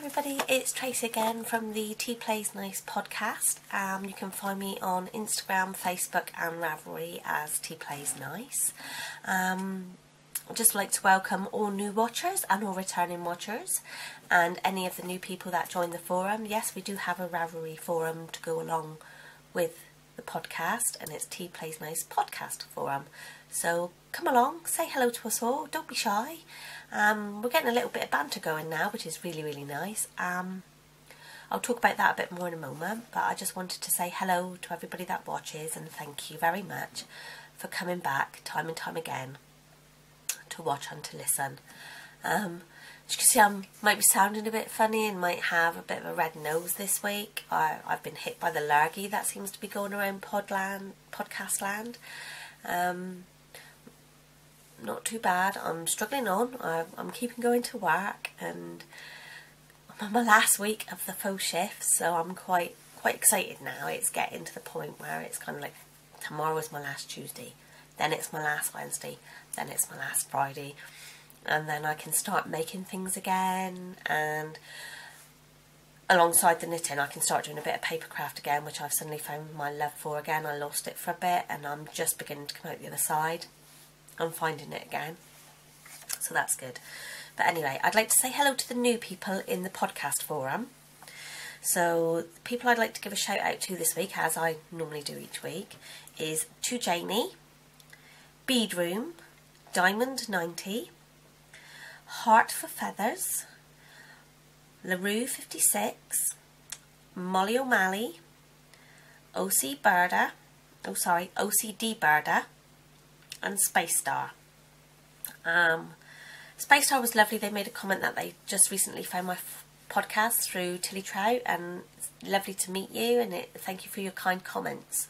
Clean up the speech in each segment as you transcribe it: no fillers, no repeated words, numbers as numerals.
everybody, it's Tracy again from the Tea Plays Nice podcast. You can find me on Instagram, Facebook and Ravelry as Tea Plays Nice. I'd just like to welcome all new watchers and all returning watchers and any of the new people that join the forum. Yes, we do have a Ravelry forum to go along with the podcast, and it's Tea Plays Nice podcast forum. So come along, say hello to us all, don't be shy. We're getting a little bit of banter going now, which is really nice. I'll talk about that a bit more in a moment, but I just wanted to say hello to everybody that watches and thank you very much for coming back time and time again to watch and to listen. As you can see, I might be sounding a bit funny and might have a bit of a red nose this week. I've been hit by the lurgy that seems to be going around podcast land. Not too bad. I'm struggling on. I'm keeping going to work, and I'm on my last week of the faux shift, so I'm quite excited now. It's getting to the point where it's kind of like tomorrow is my last Tuesday, then it's my last Wednesday, then it's my last Friday, and then I can start making things again, and alongside the knitting I can start doing a bit of papercraft again, which I've suddenly found my love for again. I lost it for a bit and I'm just beginning to come out the other side. I'm finding it again, so that's good. But anyway, I'd like to say hello to the new people in the podcast forum. So the people I'd like to give a shout out to this week, as I normally do each week, is to Janie, Beadroom, Diamond 90, Heart for Feathers, LaRue 56, Molly O'Malley, OCD Birda, and Space Star. Space Star was lovely. They made a comment that they just recently found my podcast through Tilly Trout, and it's lovely to meet you, and thank you for your kind comments.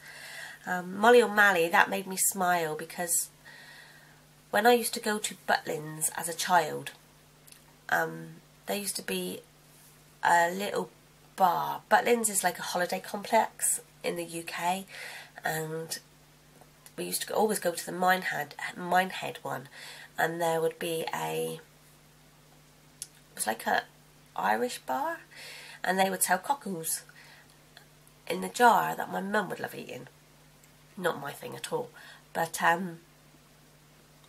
Molly O'Malley, that made me smile, because when I used to go to Butlins as a child, there used to be a little bar. Butlins is like a holiday complex in the UK, and we used to always go to the Minehead one, and there would be it was like a Irish bar, and they would sell cockles in the jar that my mum would love eating. Not my thing at all, but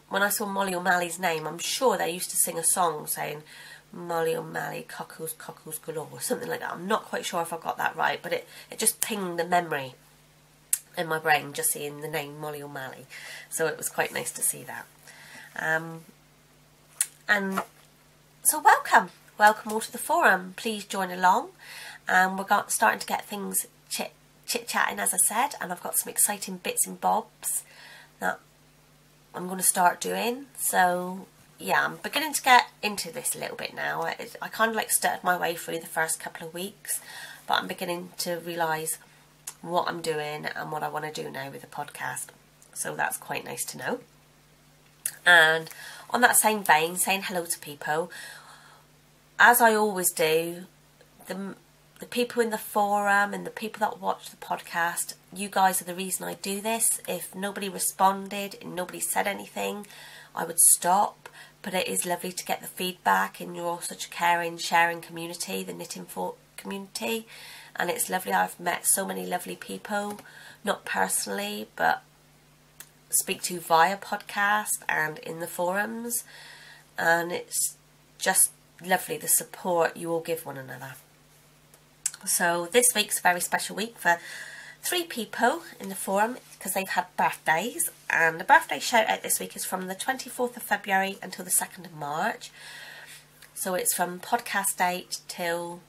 when I saw Molly O'Malley's name, I'm sure they used to sing a song saying Molly O'Malley, cockles galore, or something like that. I'm not quite sure if I got that right, but it just pinged the memory in my brain, just seeing the name Molly O'Malley. So it was quite nice to see that. And so welcome all to the forum. Please join along. We're starting to get things chit-chatting, as I said, and I've got some exciting bits and bobs that I'm going to start doing. So yeah, I'm beginning to get into this a little bit now. I kind of like stuttered my way through the first couple of weeks, but I'm beginning to realise what I'm doing and what I want to do now with the podcast. So that's quite nice to know. And on that same vein, saying hello to people, as I always do, the people in the forum and the people that watch the podcast, you guys are the reason I do this. If nobody responded and nobody said anything, I would stop. But it is lovely to get the feedback, and you're all such a caring, sharing community, the knitting community. And it's lovely. I've met so many lovely people, not personally, but speak to via podcast and in the forums. And it's just lovely, the support you all give one another. So this week's a very special week for 3 people in the forum, because they've had birthdays. And the birthday shout out this week is from the 24th of February until the 2nd of March. So it's from podcast date till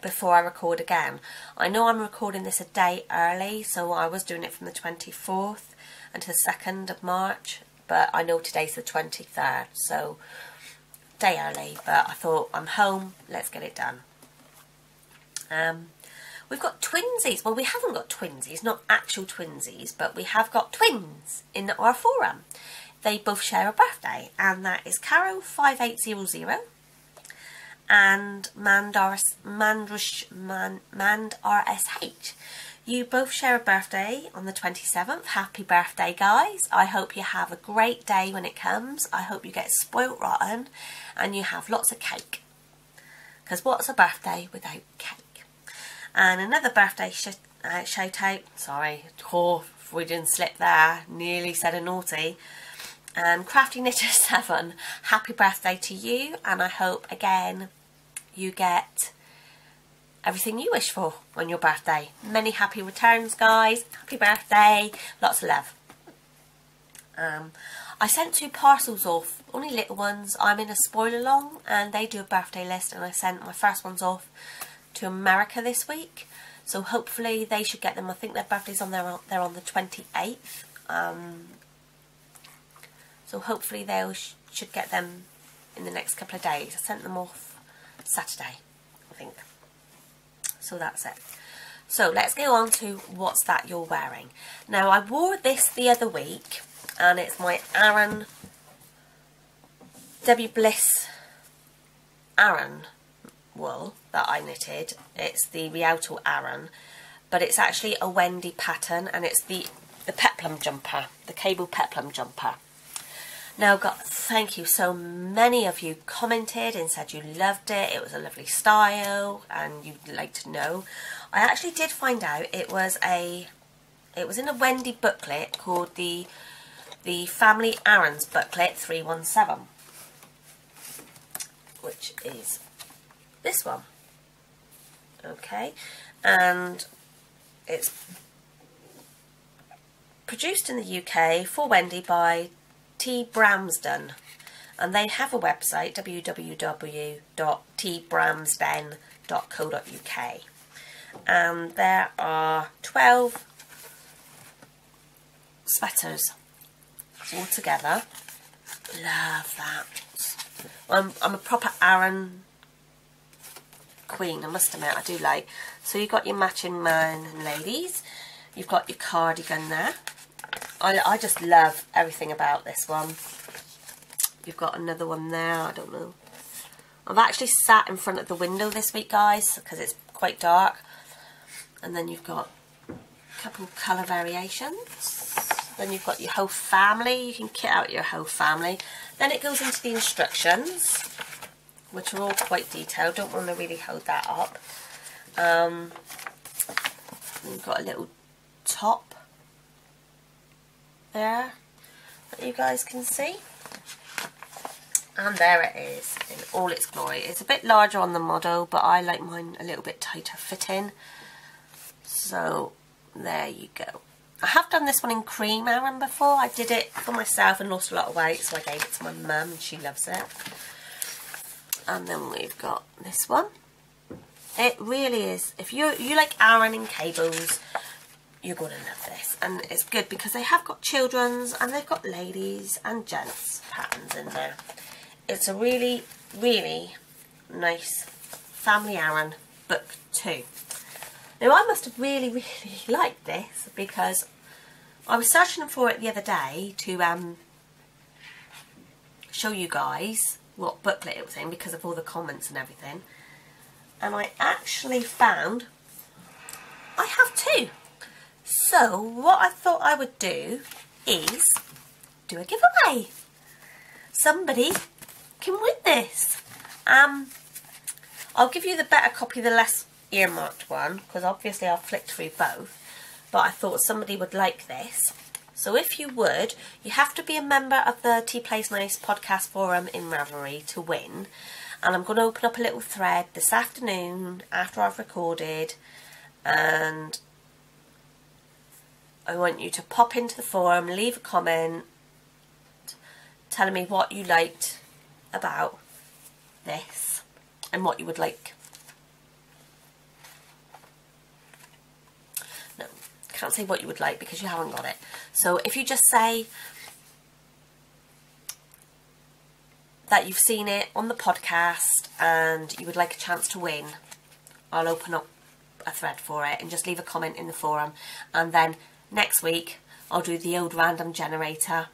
before I record again. I know I'm recording this a day early, so I was doing it from the 24th until the 2nd of March, but I know today's the 23rd, so day early, but I thought I'm home, let's get it done. We've got twinsies. Well, we haven't got twinsies, not actual twinsies, but we have got twins in our forum. They both share a birthday, and that is Caro 5800 and Mand RSH. You both share a birthday on the 27th. Happy birthday, guys. I hope you have a great day when it comes. I hope you get spoilt rotten and you have lots of cake. Because what's a birthday without cake? And another birthday shout out. Sorry, Freudian slip there. Nearly said a naughty. And Crafty Knitter 7, happy birthday to you. And I hope, again, you get everything you wish for on your birthday. Many happy returns, guys. Happy birthday. Lots of love. I sent 2 parcels off, only little ones. I'm in a spoil along and they do a birthday list, and I sent my first ones off to America this week. So hopefully they should get them. I think their birthday's on there. They're on the 28th. So hopefully they should get them in the next couple of days. I sent them off Saturday, I think. So that's it. So let's go on to what's that you're wearing. Now, I wore this the other week, and it's my Aran Debbie Bliss Aran wool that I knitted. It's the Rialto Aran, but it's actually a Wendy pattern, and it's the peplum jumper, the cable peplum jumper. Now, thank you. So many of you commented and said you loved it. It was a lovely style and you'd like to know. I actually did find out it was in a Wendy booklet called the Family Aran's Booklet 317, which is this one. Okay, and it's produced in the UK for Wendy by T. Bramsden, and they have a website, www.tbramsden.co.uk, and there are 12 sweaters all together. Love that. I'm a proper Aran queen, I must admit. I do like. So you've got your matching man and ladies, you've got your cardigan there. I just love everything about this one. You've got another one there, I don't know. I've actually sat in front of the window this week, guys, because it's quite dark. And then you've got a couple colour variations. Then you've got your whole family. You can kit out your whole family. Then it goes into the instructions, which are all quite detailed. Don't want to really hold that up. You've got a little top there that you guys can see, and there it is in all its glory. It's a bit larger on the model, but I like mine a little bit tighter fitting, so there you go. I have done this one in cream Aran before. I did it for myself and lost a lot of weight, so I gave it to my mum and she loves it. And then we've got this one. It really is, if you like Aran in cables, you're going to love this. And it's good because they have got children's and they've got ladies and gents patterns in there. It's a really, really nice Family Aran book too. Now, I must have really, really liked this because I was searching for it the other day to show you guys what booklet it was in because of all the comments and everything. And I actually found I have 2. So what I thought I would do is do a giveaway. Somebody can win this. I'll give you the better copy, the less earmarked one, because obviously I've flicked through both, but I thought somebody would like this. So if you would, you have to be a member of the Tea Plays Nice podcast forum in Ravelry to win. And I'm going to open up a little thread this afternoon after I've recorded, and I want you to pop into the forum, leave a comment telling me what you liked about this and what you would like. No, can't say what you would like because you haven't got it. So if you just say that you've seen it on the podcast and you would like a chance to win, I'll open up a thread for it and just leave a comment in the forum, and then next week I'll do the old random generator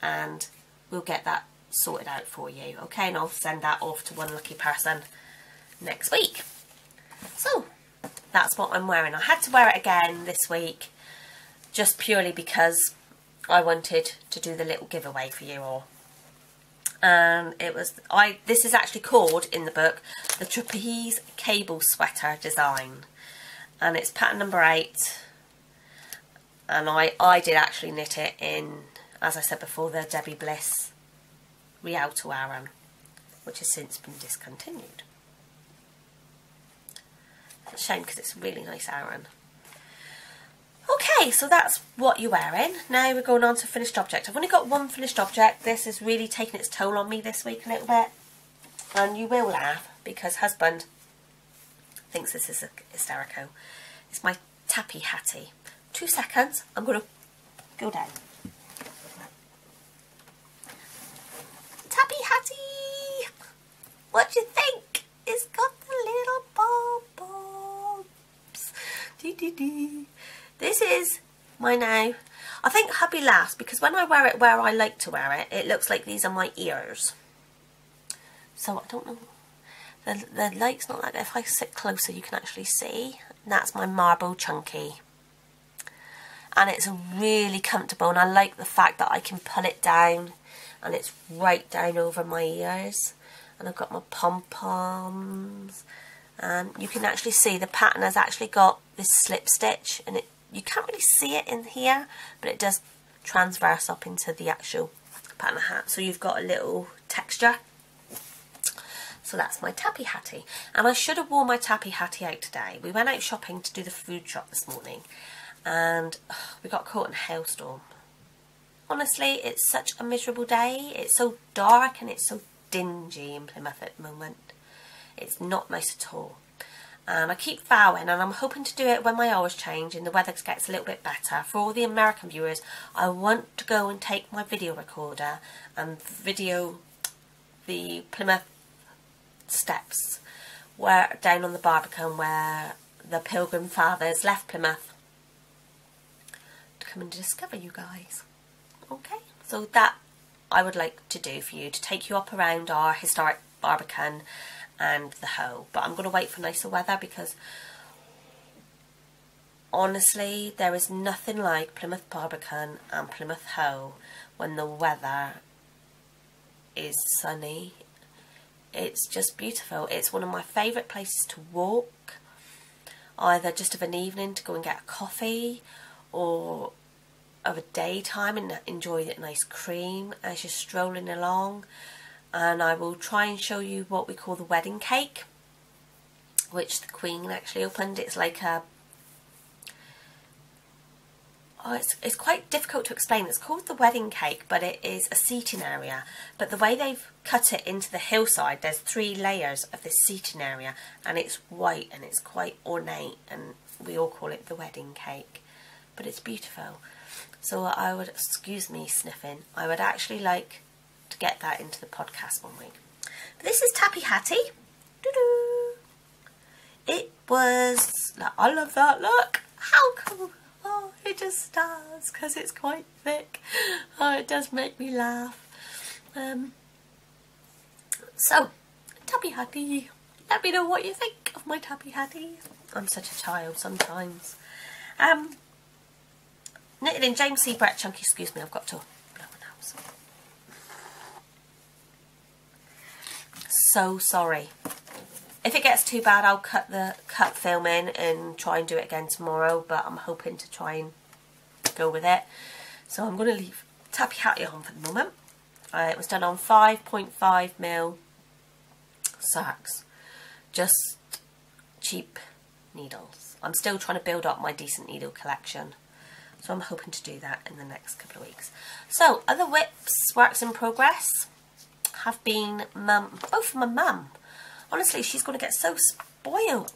and we'll get that sorted out for you, okay? And I'll send that off to one lucky person next week. So that's what I'm wearing. I had to wear it again this week just purely because I wanted to do the little giveaway for you all. And it was, this is actually called in the book the Trapeze Cable Sweater Design, and it's pattern number 8, and I did actually knit it in, as I said before, the Debbie Bliss Rialto Aran, which has since been discontinued. It's a shame because it's a really nice Aran. Okay, so that's what you're wearing. Now we're going on to finished object. I've only got one finished object. This is really taking its toll on me this week a little bit. And you will laugh because husband thinks this is hysterical. It's my tappy hattie. 2 seconds, I'm going to go down. Tappy hattie! What do you think? It's got the little bob-bobs. Dee-dee-dee. This is my now. I think hubby laughs because when I wear it where I like to wear it, it looks like these are my ears. So I don't know. The light's not like that. If I sit closer, you can actually see. And that's my marble chunky. And it's really comfortable, and I like the fact that I can pull it down and it's right down over my ears. And I've got my pom-poms. And you can actually see the pattern has actually got this slip stitch, and you can't really see it in here, but it does transverse up into the actual pattern of hat. So you've got a little texture. So that's my tappy hattie. And I should have worn my tappy hattie out today. We went out shopping to do the food shop this morning, and we got caught in a hailstorm. Honestly, it's such a miserable day. It's so dark and it's so dingy in Plymouth at the moment. It's not nice at all. And I keep vowing, and I'm hoping to do it when my hours change and the weather gets a little bit better. For all the American viewers, I want to go and take my video recorder and video the Plymouth steps where down on the Barbican where the Pilgrim Fathers left Plymouth to come and discover you guys. Okay, so that I would like to do for you, to take you up around our historic Barbican and the Hoe. But I'm going to wait for nicer weather because honestly there is nothing like Plymouth Barbican and Plymouth Hoe when the weather is sunny. It's just beautiful. It's one of my favourite places to walk, either just of an evening to go and get a coffee, or of a daytime and enjoy a nice cream as you're strolling along. And I will try and show you what we call the wedding cake, which the Queen actually opened. It's like a... Oh, it's quite difficult to explain. It's called the wedding cake, but it is a seating area. But the way they've cut it into the hillside, there's 3 layers of this seating area, and it's white and it's quite ornate, and we all call it the wedding cake. But it's beautiful. So I would, excuse me sniffing, I would actually like to get that into the podcast one week. But this is Tappy Hattie. Doo-doo. It was, look, I love that, look, how cool. Oh, it just does, because it's quite thick. Oh, it does make me laugh. So, Tappy Hattie, let me know what you think of my Tappy Hattie. I'm such a child sometimes. Knitted in James C. Brett Chunky, excuse me, I've got to blow my nose. So sorry. If it gets too bad, I'll cut film in and try and do it again tomorrow, but I'm hoping to try and go with it. So I'm going to leave Tappy Hattie on for the moment. It was done on 5.5mm sacks. Just cheap needles. I'm still trying to build up my decent needle collection, so I'm hoping to do that in the next couple of weeks. So other whips, works in progress, have been both from my mum. Honestly, she's going to get so spoiled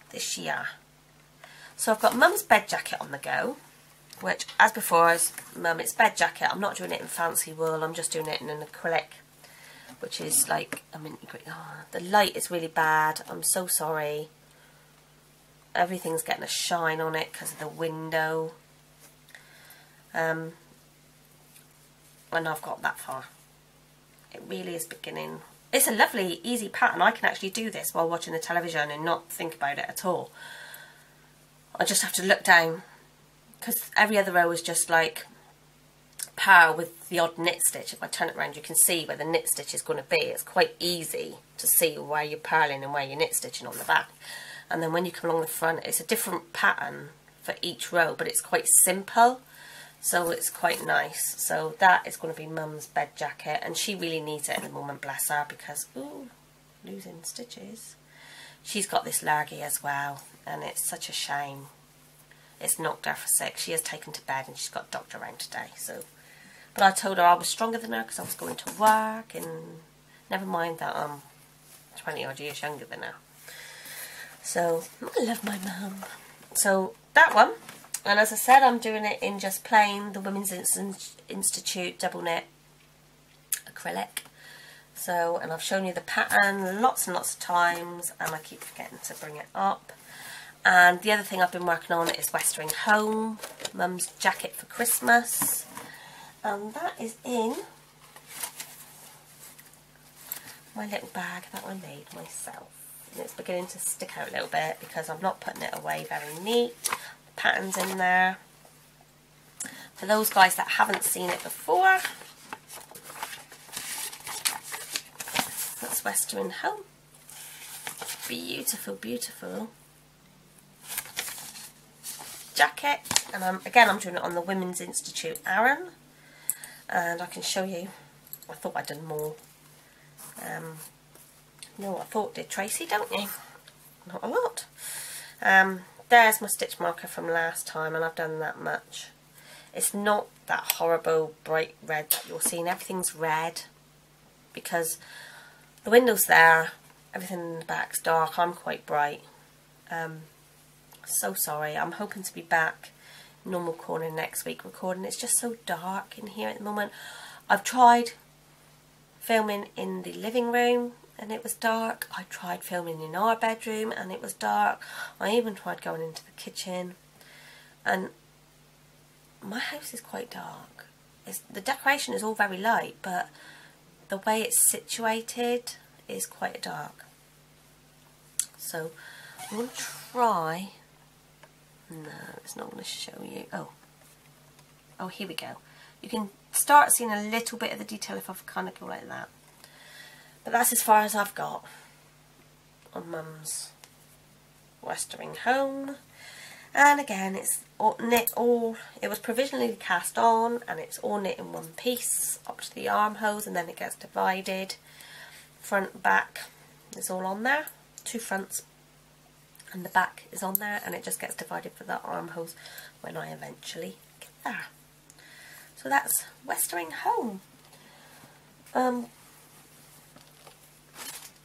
this year. So I've got Mum's bed jacket on the go, which, as before, is Mum, it's bed jacket. I'm not doing it in fancy wool. I'm just doing it in an acrylic, which is like a minty green. Oh, the light is really bad. I'm so sorry. Everything's getting a shine on it because of the window. When I've got that far, it really is beginning. It's a lovely, easy pattern. I can actually do this while watching the television and not think about it at all. I just have to look down, because every other row is just like purl with the odd knit stitch. If I turn it around, you can see where the knit stitch is going to be. It's quite easy to see where you're purling and where you're knit stitching on the back. And then when you come along the front, it's a different pattern for each row, but it's quite simple, so it's quite nice. So that is going to be Mum's bed jacket, and she really needs it at the moment, bless her, because, ooh, losing stitches. She's got this lurgy as well, and it's such a shame. It's knocked her for sick. She has taken to bed, and she's got a doctor around today. So, but I told her I was stronger than her because I was going to work, and never mind that I'm 20 odd years younger than her. So I love my mum. So that one, and as I said, I'm doing it in just plain the Women's Institute double knit acrylic. So, and I've shown you the pattern lots and lots of times, and I keep forgetting to bring it up. And the other thing I've been working on is Westering Home, Mum's jacket for Christmas, and that is in my little bag that I made myself. And it's beginning to stick out a little bit because I'm not putting it away very neat. The pattern's in there. For those guys that haven't seen it before, that's Westering Home. Beautiful, beautiful jacket. And I'm doing it on the Women's Institute Aran. And I can show you. I thought I'd done more. No, I thought did Tracy, don't you? Not a lot. There's my stitch marker from last time, and I've done that much. It's not that horrible bright red that you're seeing. Everything's red because the window's there. Everything in the back's dark. I'm quite bright. So sorry. I'm hoping to be back normal corner next week recording. It's just so dark in here at the moment. I've tried filming in the living room and it was dark. I tried filming in our bedroom and it was dark. I even tried going into the kitchen, and my house is quite dark. The decoration is all very light, but the way it's situated is quite dark. So I'm going to try. No, it's not going to show you. Oh, here we go. You can start seeing a little bit of the detail if I kind of go like that. But that's as far as I've got on Mum's Westering Home. And again, it's all knit it was provisionally cast on, and it's all knit in one piece up to the armholes, and then it gets divided. Front, back is all on there. Two fronts and the back is on there, and it just gets divided for the armholes when I eventually get there. So that's Westering Home.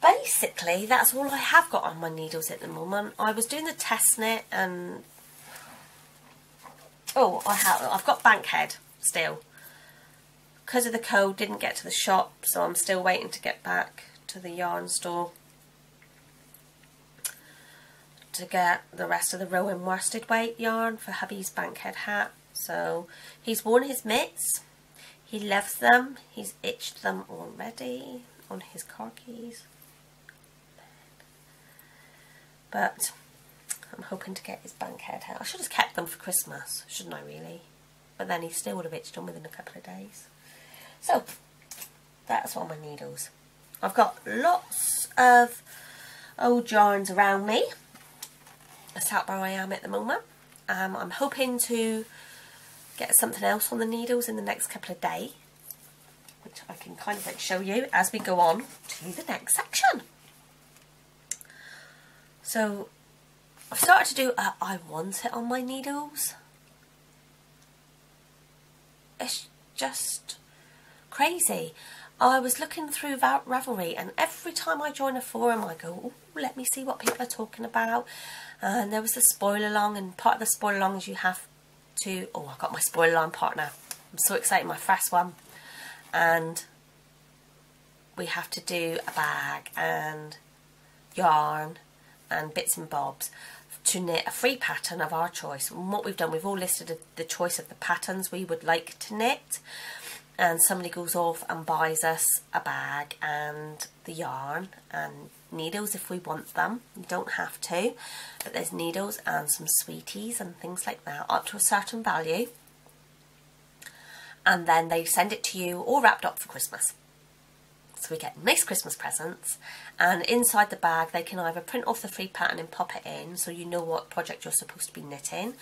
Basically, that's all I have got on my needles at the moment. I was doing the test knit, and I've got Bankhead still. Because of the code, didn't get to the shop, so I'm still waiting to get back to the yarn store to get the rest of the Rowan worsted weight yarn for hubby's Bankhead hat. So he's worn his mitts, he loves them, he's itched them already on his khakis. But I'm hoping to get his Bankhead hat. I should have kept them for Christmas, shouldn't I really? But then he still would have itched them within a couple of days. So that's all my needles. I've got lots of old yarns around me. That's out where I am at the moment. I'm hoping to get something else on the needles in the next couple of days, which I can kind of like show you as we go on to the next section. So I've started to do a I want it on my needles. It's just crazy. I was looking through Ravelry, and every time I join a forum I go, oh, let me see what people are talking about. And there was the spoil along, and part of the spoil along is you have to, I got my spoil along partner. I'm so excited, my first one. And we have to do a bag and yarn and bits and bobs to knit a free pattern of our choice. And what we've done, we've all listed the choice of the patterns we would like to knit. and somebody goes off and buys us a bag and the yarn and needles if we want them. You don't have to, but there's needles and some sweeties and things like that up to a certain value, and then they send it to you all wrapped up for Christmas. So we get nice Christmas presents, and inside the bag they can either print off the free pattern and pop it in so you know what project you're supposed to be knitting,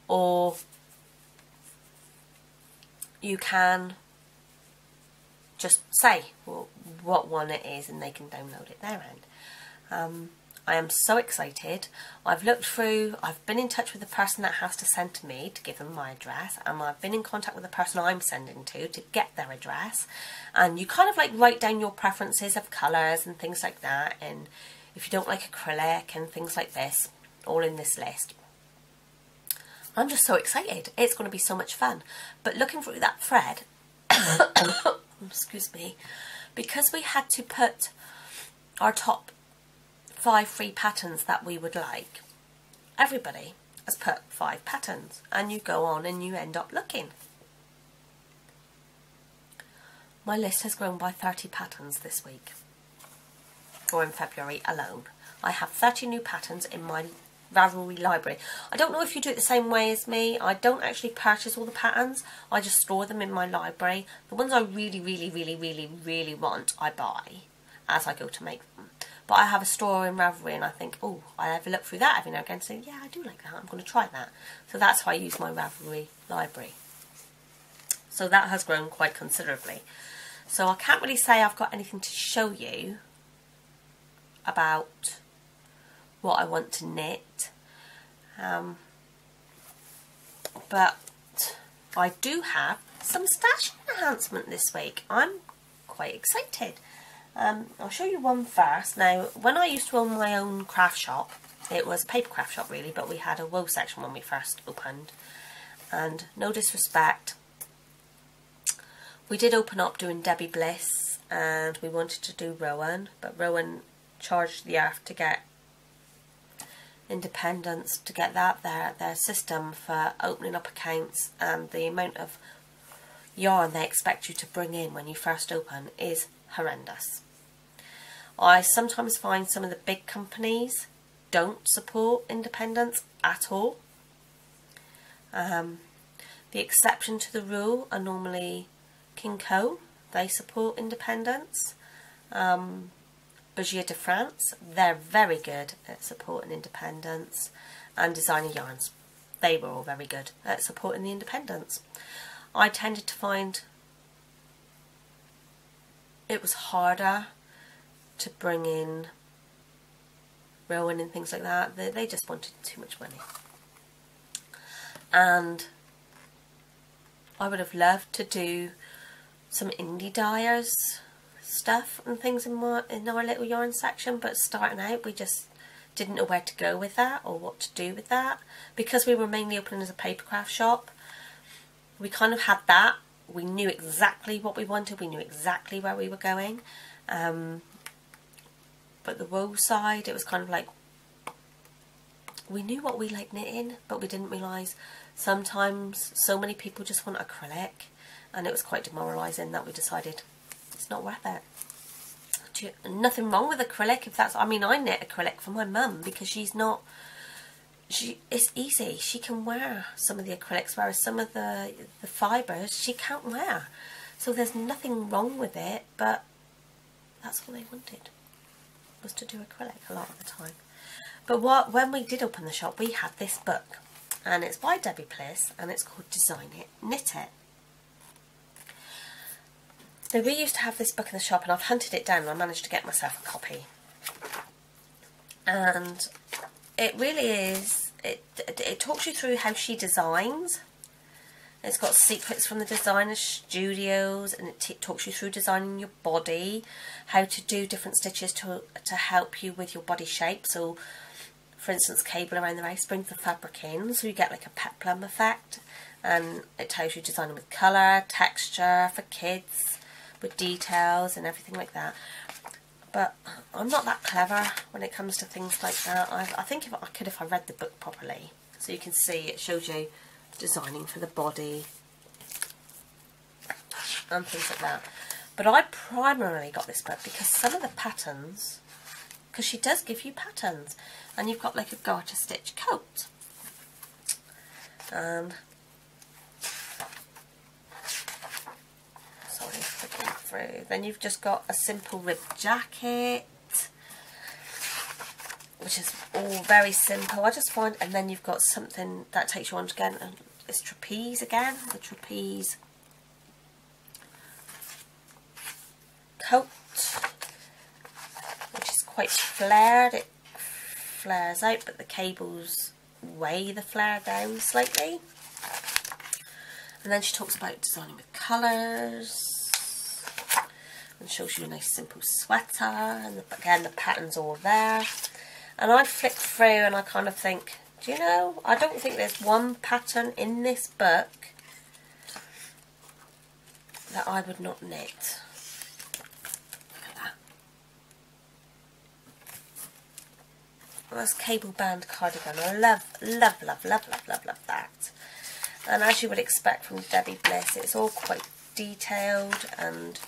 or you can just say what one it is and they can download it their end. I am so excited. I've looked through, I've been in touch with the person that has to send to me to give them my address, and I've been in contact with the person I'm sending to get their address. And you kind of like write down your preferences of colours and things like that, and if you don't like acrylic and things like this, all in this list. I'm just so excited. It's going to be so much fun. But looking through that thread, excuse me, because we had to put our top 5 free patterns that we would like, everybody has put 5 patterns, and you go on and you end up looking. My list has grown by 30 patterns this week, or in February alone. I have 30 new patterns in my Ravelry library. I don't know if you do it the same way as me. I don't actually purchase all the patterns. I just store them in my library. The ones I really want, I buy as I go to make them. But I have a store in Ravelry, and I think, oh, I have a look through that every now and again and say, yeah, I do like that, I'm going to try that. So that's how I use my Ravelry library. So that has grown quite considerably. So I can't really say I've got anything to show you about what I want to knit. But I do have some stash enhancement this week. I'm quite excited. I'll show you one first. Now, when I used to own my own craft shop, it was a paper craft shop really, but we had a wool section when we first opened. And no disrespect, we did open up doing Debbie Bliss, and we wanted to do Rowan, but Rowan charged the earth to get Independence, to get that their system for opening up accounts, and the amount of yarn they expect you to bring in when you first open is horrendous. I sometimes find some of the big companies don't support independence at all. The exception to the rule are normally King Co. They support independence. Bergier de France, they're very good at supporting independence. And Designer Yarns, they were all very good at supporting the independence. I tended to find it was harder to bring in Rowan and things like that. They just wanted too much money. And I would have loved to do some indie dyers stuff and things in our little yarn section, but starting out we just didn't know where to go with that or what to do with that. Because we were mainly opening as a paper craft shop, we kind of had that. We knew exactly what we wanted, we knew exactly where we were going. But the wool side, it was kind of like, we knew what we liked knitting, but we didn't realise sometimes so many people just want acrylic, and it was quite demoralising that we decided it's not worth it. Nothing wrong with acrylic if that's, I mean, I knit acrylic for my mum because it's easy. She can wear some of the acrylics, whereas some of the fibres she can't wear. So there's nothing wrong with it, but that's what they wanted, was to do acrylic a lot of the time. But when we did open the shop, we had this book, and it's by Debbie Bliss, and it's called Design It, Knit It. Now, we used to have this book in the shop, and I've hunted it down and I managed to get myself a copy. And it really is, it talks you through how she designs. It's got secrets from the designer's studios, and it talks you through designing your body, how to do different stitches to help you with your body shape. So, for instance, cable around the waist brings the fabric in, so you get like a peplum effect. And it tells you designing with colour, texture, for kids, with details and everything like that. But I'm not that clever when it comes to things like that. I think if I read the book properly. So you can see it shows you designing for the body. and things like that. But I primarily got this book because some of the patterns, because she does give you patterns, and you've got like a garter stitch coat, and sorry, flicking through. Then you've just got a simple ribbed jacket, which is all very simple. I just find, and then you've got something that takes you on again, and it's trapeze again, the trapeze coat, which is quite flared. It flares out, but the cables weigh the flare down slightly. And then she talks about designing with colours, and shows you a nice simple sweater, and again the pattern's all there. And I flick through and I kind of think, do you know, I don't think there's one pattern in this book that I would not knit. That's cable band cardigan. I love, love, love, love, love, love, love that. And as you would expect from Debbie Bliss, it's all quite detailed and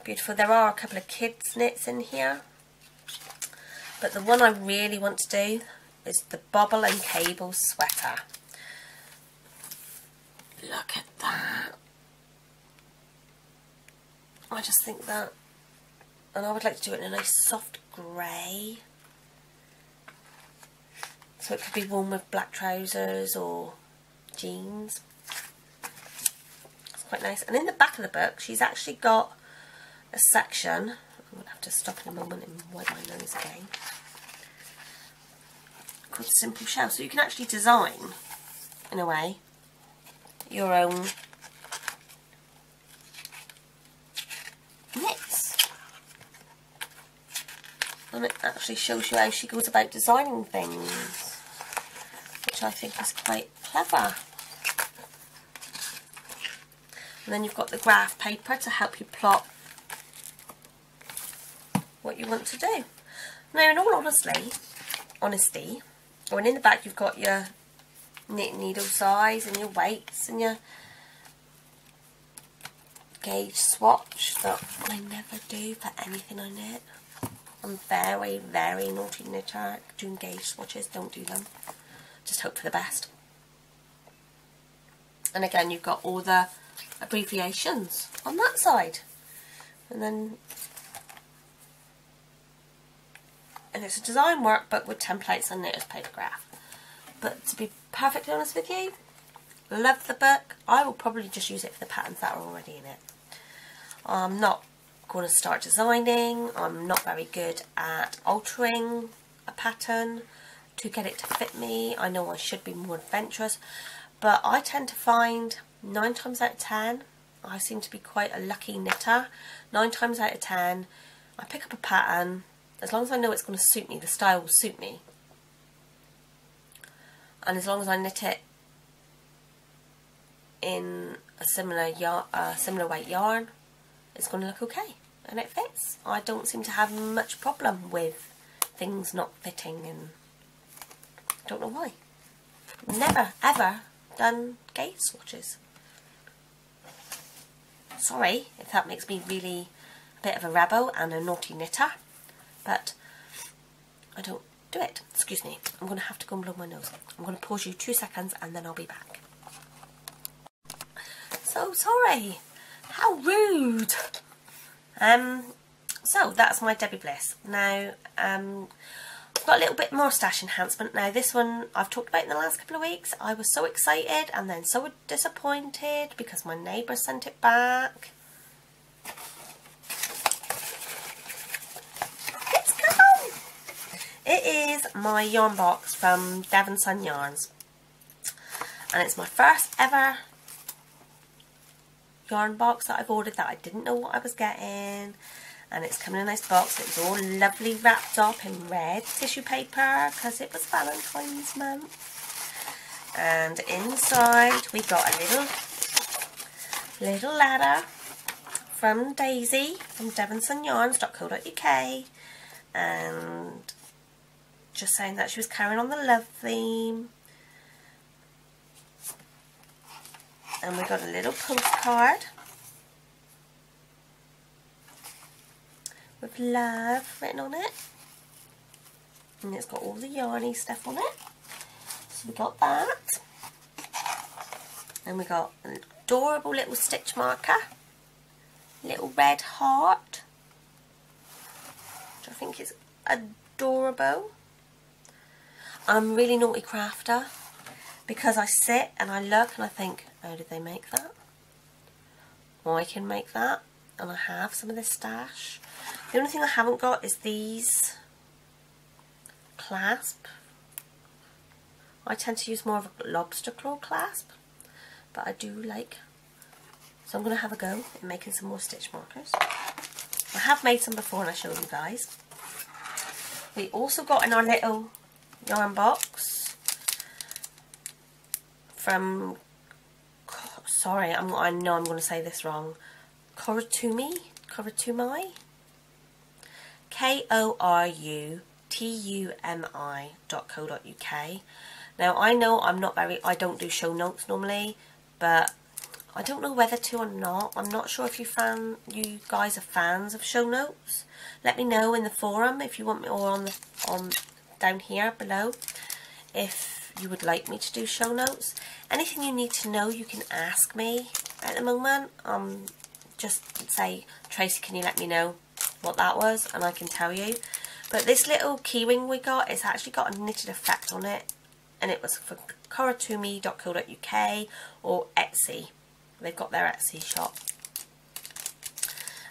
beautiful. There are a couple of kids knits in here, but the one I really want to do is the bobble and cable sweater. Look at that. I just think that, and I would like to do it in a nice soft grey, so it could be worn with black trousers or jeans. It's quite nice. And in the back of the book she's actually got a section, I'm going to have to stop in a moment and wipe my nose again, called Simple Shell. So you can actually design, in a way, your own knits. And it actually shows you how she goes about designing things, which I think is quite clever. And then you've got the graph paper to help you plot what you want to do. Now, in all honesty, when in the back you've got your knit needle size and your weights and your gauge swatch that I never do for anything I knit. I'm very, very naughty knitter. Doing gauge swatches, don't do them. Just hope for the best. And again, you've got all the abbreviations on that side. And it's a design workbook with templates and knitter's paper graph. But to be perfectly honest with you, love the book. I will probably just use it for the patterns that are already in it. I'm not going to start designing. I'm not very good at altering a pattern to get it to fit me. I know I should be more adventurous, but I tend to find 9 times out of 10 I seem to be quite a lucky knitter. 9 times out of 10 I pick up a pattern, as long as I know it's going to suit me, the style will suit me, and as long as I knit it in a similar weight yarn, it's going to look okay and it fits. I don't seem to have much problem with things not fitting, and I don't know why. Never ever done gauge swatches. Sorry if that makes me really a bit of a rebel and a naughty knitter, but I don't do it. Excuse me, I'm going to have to go and blow my nose. I'm going to pause you 2 seconds and then I'll be back. So sorry, how rude. So that's my Debbie Bliss. Now, I've got a little bit more stash enhancement. Now this one I've talked about in the last couple of weeks. I was so excited and then so disappointed because my neighbour sent it back. It's come! It is my yarn box from Devon Sun Yarns. And it's my first ever yarn box that I've ordered that I didn't know what I was getting, and it's come in a nice box. It was all lovely wrapped up in red tissue paper because it was Valentine's month, and inside we got a little letter from Daisy from devonsunyarns.co.uk, and just saying that she was carrying on the love theme. And we got a little postcard with love written on it. And it's got all the yarny stuff on it. So we got that. And we got an adorable little stitch marker. Little red heart. Which I think is adorable. I'm a really naughty crafter. Because I sit and I look and I think, how did they make that? Well, I can make that. And I have some of this stash. The only thing I haven't got is these clasp. I tend to use more of a lobster claw clasp, but I do like, so I'm going to have a go in making some more stitch markers. I have made some before and I showed you guys. We also got in our little yarn box from, sorry, I know I'm going to say this wrong, Korutumi, KORUTUMI.co.uk. Now I know I don't do show notes normally, but I don't know whether to or not. I'm not sure if you guys are fans of show notes. Let me know in the forum if you want me, or on down here below, if you would like me to do show notes. Anything you need to know, you can ask me at the moment. Just say, Tracy, can you let me know what that was, and I can tell you. But this little keyring we got, it's actually got a knitted effect on it, and it was for korutumi.co.uk or Etsy. They've got their Etsy shop,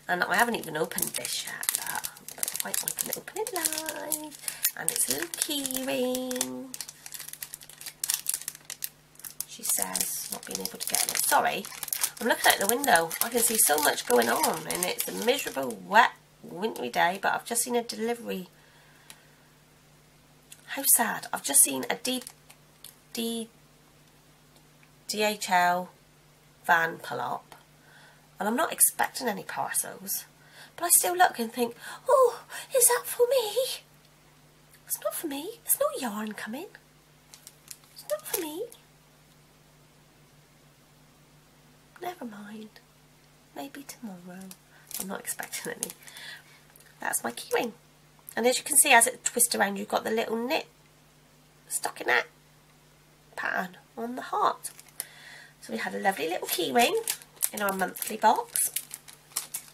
and I haven't even opened this yet, but I can open it live. And it's a little keyring. She says not being able to get in it. Sorry, I'm looking out the window. I can see so much going on, and it's a miserable, wet, wintry day, but I've just seen a delivery. How sad. I've just seen a DHL van pull up, and I'm not expecting any parcels, but I still look and think, oh, is that for me? It's not for me. There's no yarn coming. It's not for me. Never mind. Maybe tomorrow. I'm not expecting any. That's my keyring. And as you can see, as it twists around, you've got the little knit stuck in that pattern on the heart. So we had a lovely little keyring in our monthly box.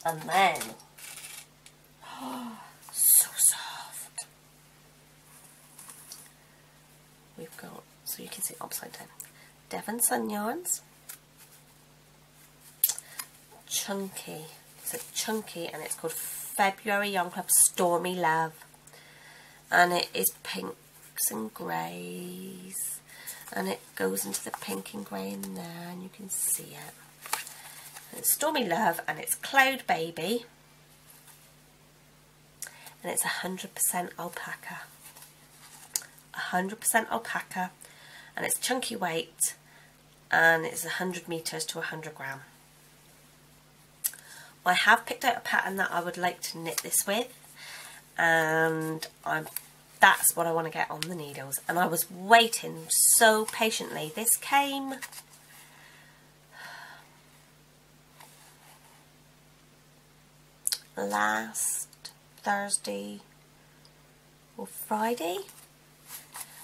And then, oh, so soft. We've got, so you can see upside down, Devon Sun yarns. Chunky. It's a chunky, and it's called February Yarn Club Stormy Love. And it is pinks and greys. And it goes into the pink and grey in there, and you can see it. And it's Stormy Love, and it's Cloud Baby. And it's 100% alpaca. 100% alpaca. And it's chunky weight. And it's 100 metres to 100 gram. I have picked out a pattern that I would like to knit this with, and that's what I want to get on the needles. And I was waiting so patiently. This came last Thursday or Friday,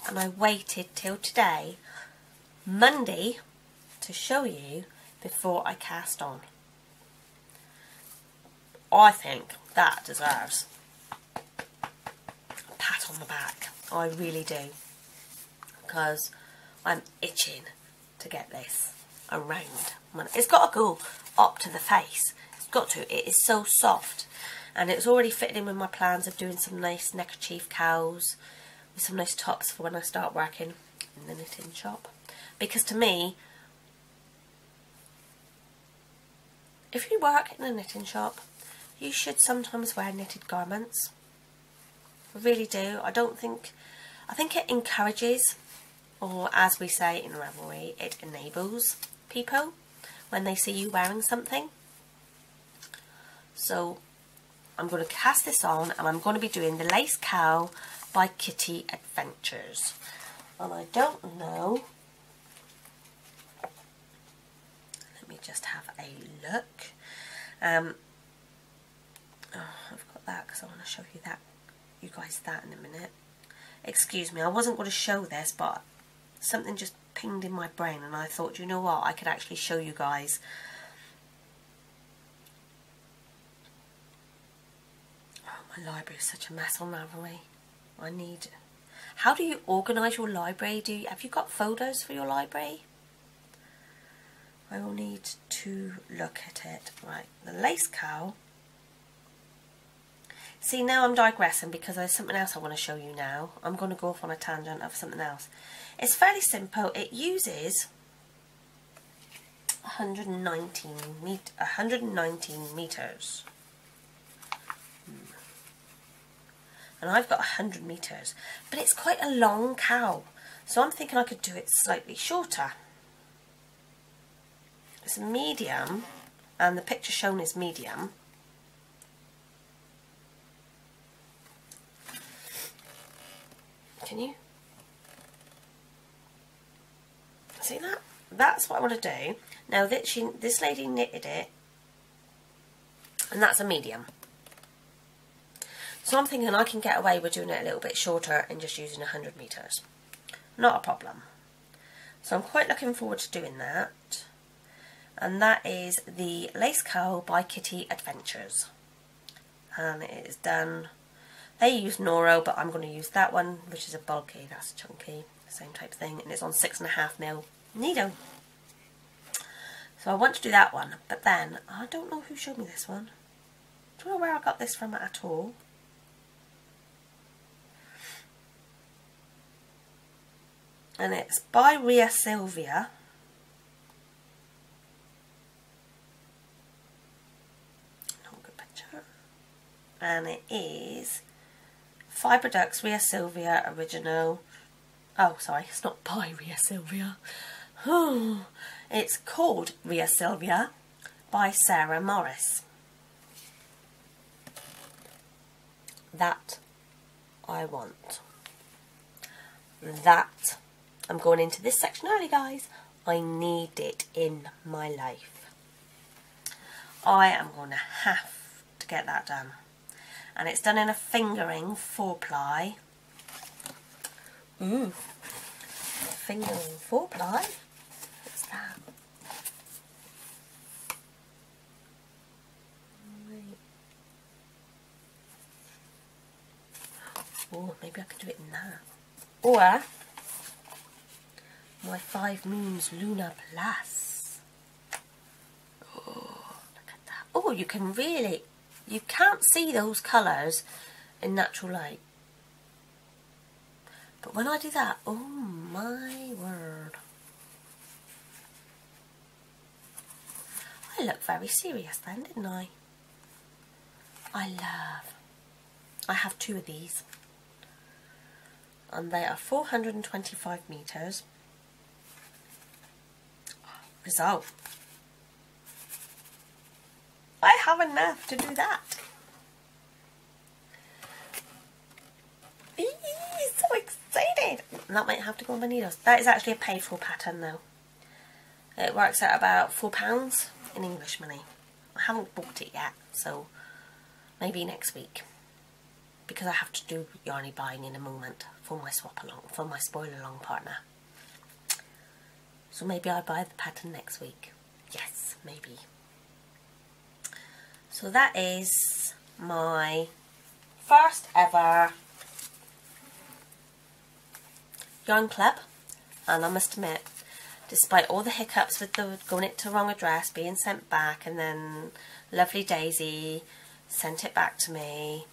and I waited till today, Monday, to show you before I cast on. I think that deserves a pat on the back. I really do. Because I'm itching to get this around. It's got to go up to the face. It's got to. It is so soft. And it's already fitting in with my plans of doing some nice neckerchief cows with some nice tops for when I start working in the knitting shop. Because to me, if you work in a knitting shop, you should sometimes wear knitted garments. I really do. I think it encourages, or as we say in Ravelry, it enables people when they see you wearing something. So I'm going to cast this on, and I'm going to be doing the Lace Cow by Kitty Adventures. And I don't know just have a look. Oh, I've got that because I want to show you guys that in a minute. Excuse me, I wasn't going to show this, but something just pinged in my brain and I thought, you know what, I could actually show you guys. Oh, my library is such a mess on Ravelry. How do you organise your library? Have you got folders for your library? I will need to look at it. Right, the lace cowl. See, now I'm digressing because there's something else I want to show you now. I'm going to go off on a tangent of something else. It's fairly simple. It uses 119 meters. And I've got 100 meters. But it's quite a long cowl. So I'm thinking I could do it slightly shorter. It's a medium. And the picture shown is medium. Can you see that? That's what I want to do. Now this lady knitted it, and that's a medium. So I'm thinking I can get away with doing it a little bit shorter and just using 100 meters. Not a problem. So I'm quite looking forward to doing that. And that is the Lace Cowl by Kitty Adventures. And it is done. They use Noro, but I'm going to use that one, which is a bulky, that's chunky, same type of thing, and it's on 6.5mm needle. So I want to do that one, but then, I don't know who showed me this one. I don't know where I got this from at all. And it's by Ria Sylvia. Not a good picture. And it is Fibre Ducks Ria Sylvia original. Oh, sorry, it's not by Ria Sylvia. Oh, it's called Ria Sylvia by Sarah Morris. That I want. That. I'm going into this section early, guys. I need it in my life. I am going to have to get that done. And it's done in a fingering 4-ply. Ooh. Fingering 4-ply? What's that? Oh, maybe I could do it in that. Or my 5 Moons Lunar Plus. Oh, look at that. Oh, you can really... You can't see those colours in natural light. But when I do that, oh my word. I look very serious then, didn't I? I have 2 of these. And they are 425 metres. Result. I have enough to do that. Eee, so excited. That might have to go on my needles. That is actually a paid for pattern though. It works out about £4 in English money. I haven't bought it yet, so maybe next week. Because I have to do yarny buying in a moment for my swap along, for my spoil along partner. So maybe I'll buy the pattern next week. Yes, maybe. So that is my first ever yarn club, and I must admit, despite all the hiccups with the going it to wrong address, being sent back, and then lovely Daisy sent it back to me,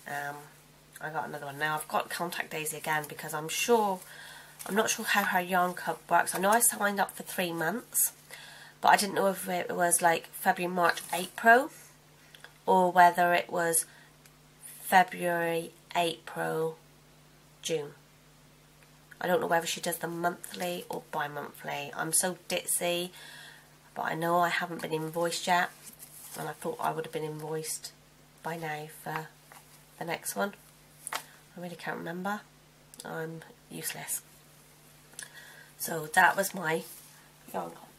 I got another one. Now I've got to contact Daisy again because I'm not sure how her yarn club works. I know I signed up for 3 months, but I didn't know if it was like February, March, April, or whether it was February, April, June. I don't know whether she does them monthly or bi-monthly. I'm so ditzy, but I know I haven't been invoiced yet, and I thought I would have been invoiced by now for the next one. I really can't remember. I'm useless. So that was my yarn club.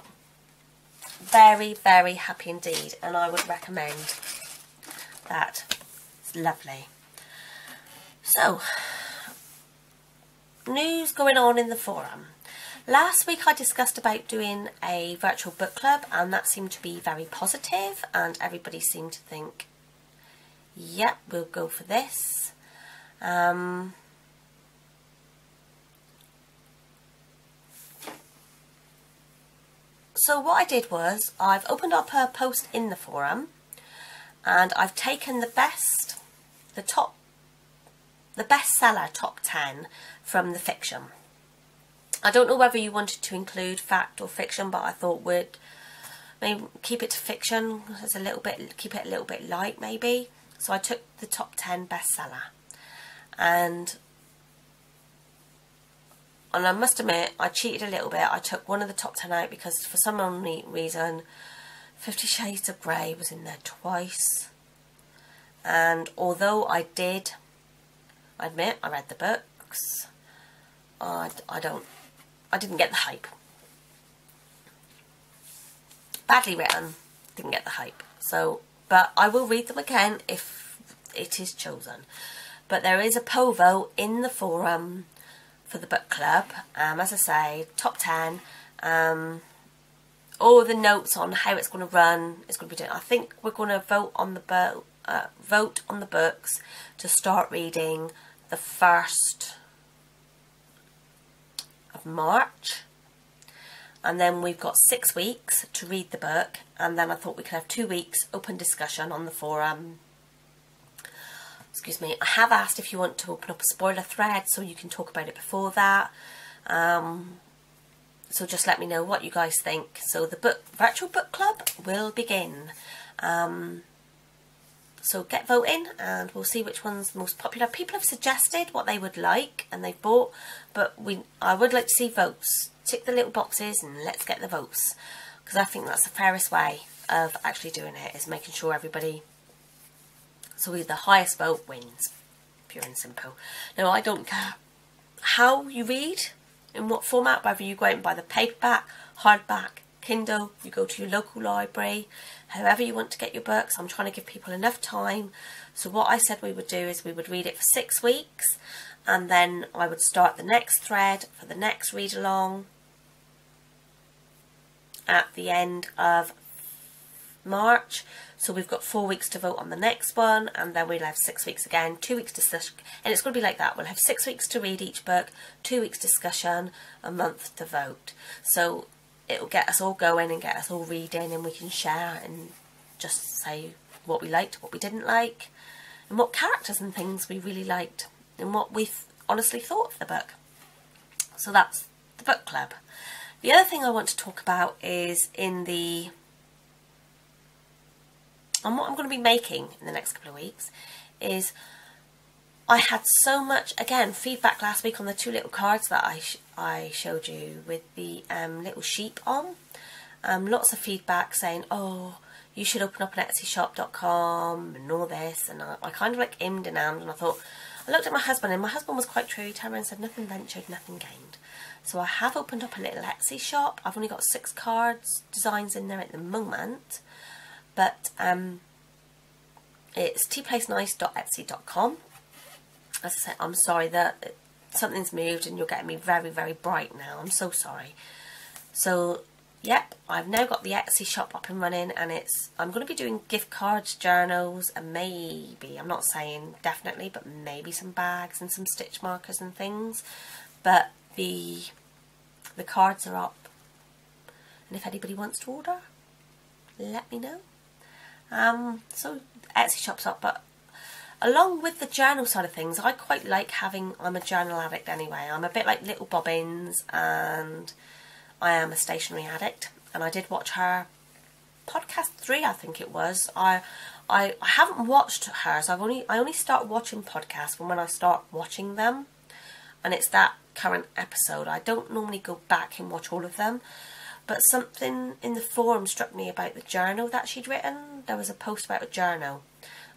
very, very happy indeed, and I would recommend that. It's lovely. So, news going on in the forum. Last week I discussed about doing a virtual book club, and that seemed to be very positive, and everybody seemed to think, yep, we'll go for this. So what I did was, I've opened up a post in the forum, and I've taken the bestseller top 10 from the fiction. I don't know whether you wanted to include fact or fiction, but I thought we'd maybe keep it to fiction. It's keep it a little bit light maybe. So I took the top 10 bestseller, and I must admit I cheated a little bit. I took one of the top 10 out because for some unknown reason 50 Shades of Grey was in there twice, and although I admit I read the books, I didn't get the hype. Badly written, didn't get the hype. So, but I will read them again if it is chosen. But there is a poll vote in the forum for the book club. As I say, top 10. All the notes on how it's going to run is going to be done. I think we're going to vote on the books to start reading the 1st of March, and then we've got 6 weeks to read the book, and then I thought we could have 2 weeks open discussion on the forum. Excuse me. I have asked if you want to open up a spoiler thread so you can talk about it before that. So just let me know what you guys think. So the virtual book club will begin. So get voting, and we'll see which one's the most popular. People have suggested what they would like, and they've bought, but I would like to see votes. Tick the little boxes and let's get the votes, because I think that's the fairest way of actually doing it, is making sure everybody, so the highest vote wins, pure and simple. Now, I don't care how you read, in what format, whether you go out and buy the paperback, hardback, Kindle, you go to your local library, however you want to get your books. I'm trying to give people enough time. So what I said we would do is we would read it for 6 weeks, and then I would start the next thread for the next read along at the end of March. So we've got 4 weeks to vote on the next one, and then we'll have 6 weeks again, 2 weeks discussion, and it's going to be like that. We'll have 6 weeks to read each book, 2 weeks discussion, a month to vote. So it'll get us all going and get us all reading, and we can share and just say what we liked, what we didn't like, and what characters and things we really liked, and what we honestly thought of the book. So that's the book club. The other thing I want to talk about is on what I'm going to be making in the next couple of weeks, is I had so much, again, feedback last week on the 2 little cards that I showed you with the little sheep on. Lots of feedback saying, oh, you should open up an etsyshop.com and all this, and I kind of like immed and ammed, and I looked at my husband, and my husband was quite true. He turned around and said, nothing ventured, nothing gained. So I have opened up a little Etsy shop. I've only got 6 cards, designs in there at the moment, but it's tplaysnice.etsy.com. As I said, I'm sorry that something's moved and you're getting me very, very bright now. I'm so sorry. So, yep, I've now got the Etsy shop up and running, and I'm going to be doing gift cards, journals, and maybe, I'm not saying definitely, but maybe some bags and some stitch markers and things. But the cards are up, and if anybody wants to order, let me know. So Etsy shop's up, but along with the journal side of things, I quite like I'm a journal addict anyway. I'm a bit like Little Bobbins, and I am a stationery addict, and I did watch her podcast 3, I think it was. I haven't watched hers. I only start watching podcasts when I start watching them, and it's that current episode. I don't normally go back and watch all of them, but something in the forum struck me about the journal that she'd written. There was a post about a journal,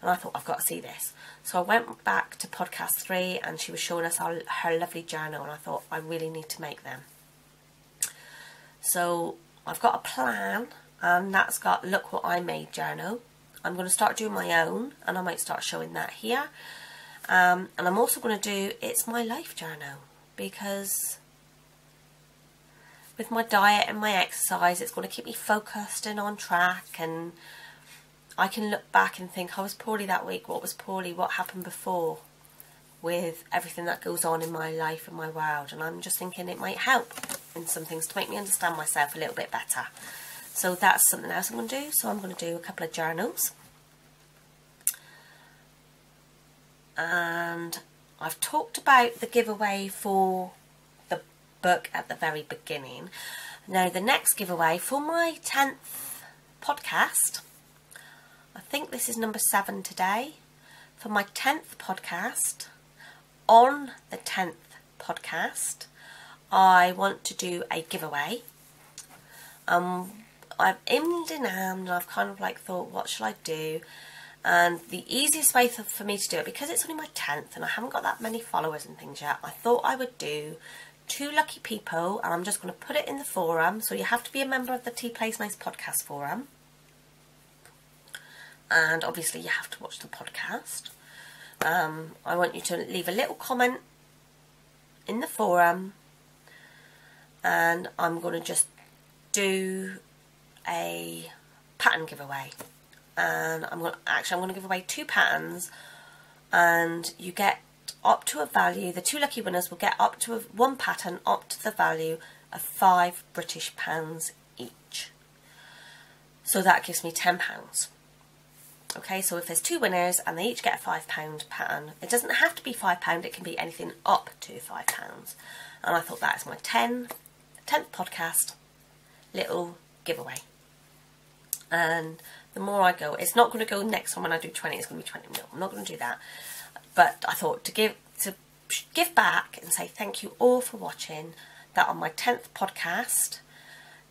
and I thought, I've got to see this. So I went back to podcast 3, and she was showing us her lovely journal, and I thought, I really need to make them. So I've got a plan and that's got Look What I Made journal. I'm going to start doing my own, and I might start showing that here. And I'm also going to do It's My Life journal, because with my diet and my exercise, it's going to keep me focused and on track, and I can look back and think, I was poorly that week, what was poorly, what happened before, with everything that goes on in my life and my world. And I'm just thinking it might help in some things to make me understand myself a little bit better. So that's something else I'm going to do. So I'm going to do a couple of journals. And I've talked about the giveaway for the book at the very beginning. Now the next giveaway for my 10th podcast, I think this is number 7 today. For my 10th podcast, on the 10th podcast, I want to do a giveaway. I've immed and ammed, and I've kind of like thought, what shall I do? And the easiest way for me to do it, because it's only my 10th and I haven't got that many followers and things yet, I thought I would do 2 lucky people, and I'm just going to put it in the forum. So you have to be a member of the Tea Plays Nice podcast forum. And obviously you have to watch the podcast. I want you to leave a little comment in the forum, and I'm going to just do a pattern giveaway. And I'm going to give away 2 patterns, and you get up to a value, the 2 lucky winners will get up to one pattern up to the value of £5 British each. So that gives me £10. Okay, so if there's 2 winners and they each get a £5 pattern, it doesn't have to be £5, it can be anything up to £5. And I thought that is my 10th podcast little giveaway. And the more I go, it's not going to go next time when I do 20, it's going to be 20 mil. I'm not going to do that. But I thought to give back and say thank you all for watching that on my 10th podcast.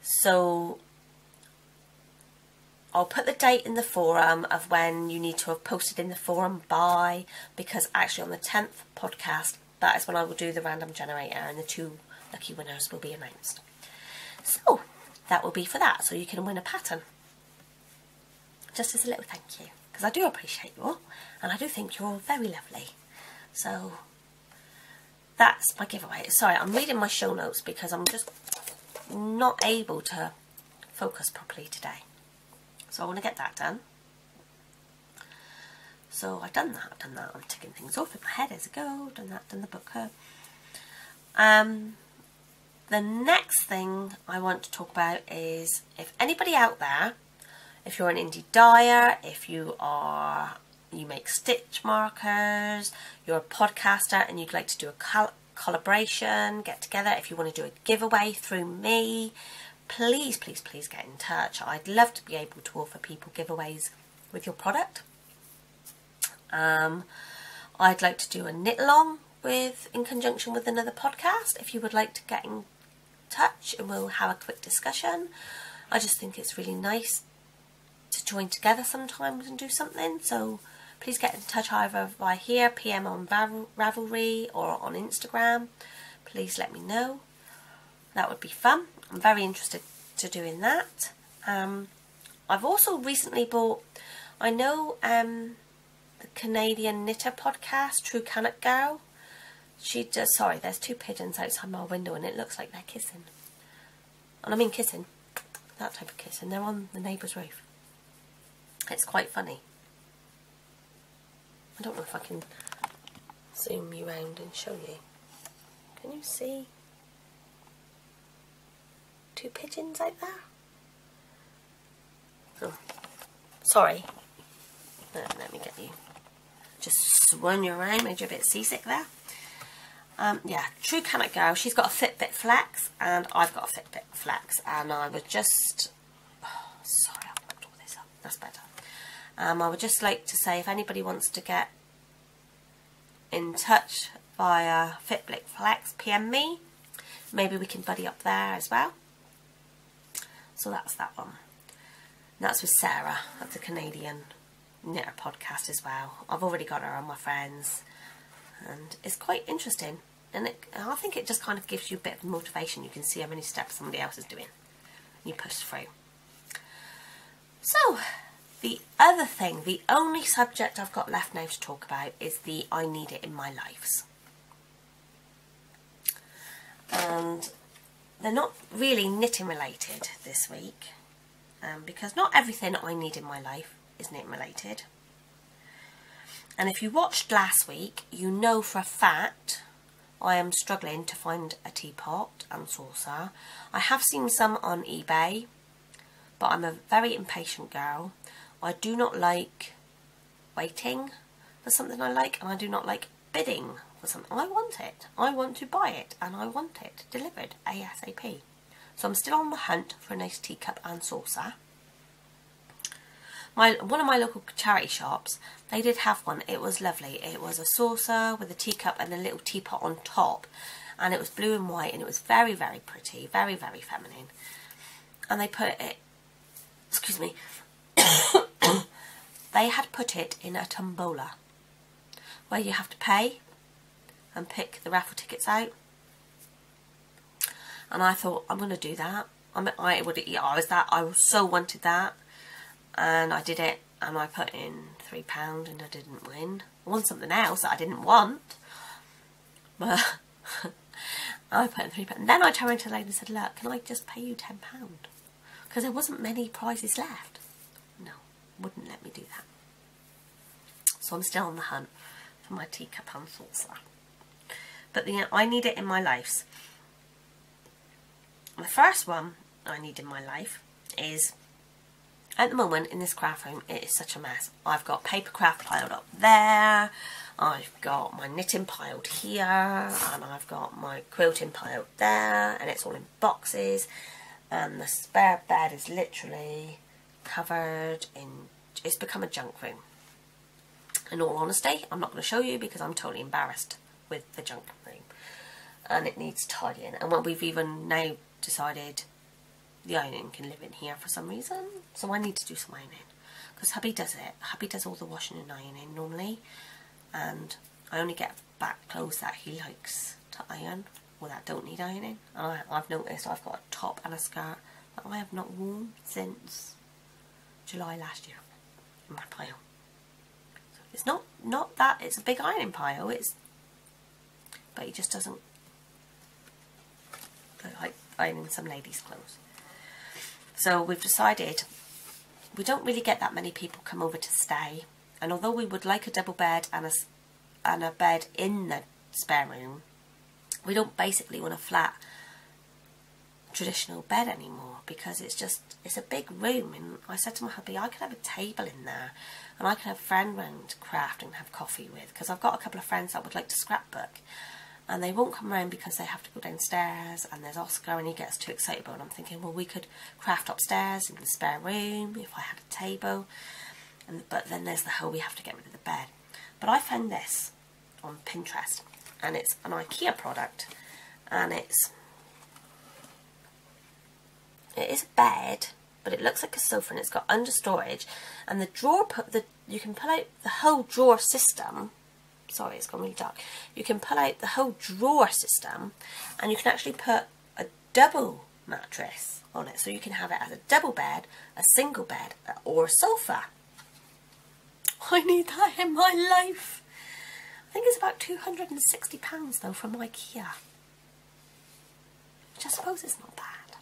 So I'll put the date in the forum of when you need to have posted in the forum by, because actually on the 10th podcast, that is when I will do the random generator, and the 2 lucky winners will be announced. So that will be for that, so you can win a pattern. Just as a little thank you, because I do appreciate you all, and I do think you're all very lovely. So that's my giveaway. Sorry, I'm reading my show notes because I'm just not able to focus properly today. So I want to get that done. So I've done that. I'm ticking things off in my head as I go. Done that, done the book curve. The next thing I want to talk about is, if anybody out there, if you're an indie dyer, if you make stitch markers, you're a podcaster and you'd like to do a collaboration, get together, if you want to do a giveaway through me, please, please, please get in touch. I'd love to be able to offer people giveaways with your product. I'd like to do a knit along in conjunction with another podcast. If you would like to get in touch and we'll have a quick discussion. I just think it's really nice to join together sometimes and do something. So please get in touch either by here, PM on Ravelry, or on Instagram. Please let me know. That would be fun. I'm very interested to doing that. I've also recently bought, I know the Canadian knitter podcast, True Cannock Girl. She does, sorry, there's 2 pigeons outside my window and it looks like they're kissing. And I mean kissing, that type of kissing. They're on the neighbour's roof. It's quite funny. I don't know if I can zoom you around and show you. Can you see 2 pigeons out there? Oh, sorry. Let me get you. Just swung you around, made you a bit seasick there. Yeah, True Cannock Girl. She's got a Fitbit Flex, and I've got a Fitbit Flex, and I was just... Oh, sorry, I've knocked all this up. That's better. I would just like to say, if anybody wants to get in touch via Fitbit Flex, PM me. Maybe we can buddy up there as well. So that's that one. And that's with Sarah of the Canadian Knitter podcast as well. I've already got her on my friends, and it's quite interesting. And I think it just kind of gives you a bit of motivation. You can see how many steps somebody else is doing. You push through. So, the other thing, the only subject I've got left now to talk about is the I need it in my lives. And they're not really knitting related this week, because not everything I need in my life is knitting related. And if you watched last week, you know for a fact I am struggling to find a teapot and saucer. I have seen some on eBay, but I'm a very impatient girl. I do not like waiting for something I like, and I do not like bidding for something. I want it. I want to buy it, and I want it delivered ASAP. So I'm still on the hunt for a nice teacup and saucer. One of my local charity shops, they did have one. It was lovely. It was a saucer with a teacup and a little teapot on top, and it was blue and white, and it was very, very pretty, very, very feminine. And they put it, excuse me, they had put it in a tombola where you have to pay and pick the raffle tickets out. And I thought, I'm going to do that. I so wanted that. And I did it, and I put in £3 and I didn't win. I won something else that I didn't want, but I put in £3. And then I turned around to the lady and said, look, can I just pay you £10? Because there wasn't many prizes left. No, wouldn't let me do that. So I'm still on the hunt for my teacup and saucer. But I need it in my lives. The first one I need in my life is, at the moment in this craft room, it is such a mess. I've got paper craft piled up there, I've got my knitting piled here, and I've got my quilting piled there, and it's all in boxes, and the spare bed is literally covered in, it's become a junk room. In all honesty, I'm not going to show you because I'm totally embarrassed with the junk room, and it needs tidying. And what we've even now decided, the ironing can live in here for some reason, so I need to do some ironing, because hubby does it. Hubby does all the washing and ironing normally, and I only get back clothes that he likes to iron, or that don't need ironing. And I've noticed I've got a top and a skirt that I have not worn since July last year in my pile. So it's not that it's a big ironing pile, but he just doesn't like ironing some ladies' clothes. So we've decided we don't really get that many people come over to stay, and although we would like a double bed and a bed in the spare room, we don't basically want a flat traditional bed anymore, because it's a big room. And I said to my hubby, I could have a table in there, and I could have a friend round to craft and have coffee with, because I've got a couple of friends that would like to scrapbook. And they won't come round because they have to go downstairs, and there's Oscar and he gets too excitable. And I'm thinking, well, we could craft upstairs in the spare room if I had a table. But then there's the whole, we have to get rid of the bed. But I found this on Pinterest, and it's an IKEA product, and it is a bed, but it looks like a sofa, and it's got under storage, and the drawer, you can pull out the whole drawer system. Sorry, it's gone really dark. You can pull out the whole drawer system, and you can actually put a double mattress on it. So you can have it as a double bed, a single bed, or a sofa. I need that in my life. I think it's about £260 though from IKEA, which I suppose is not bad.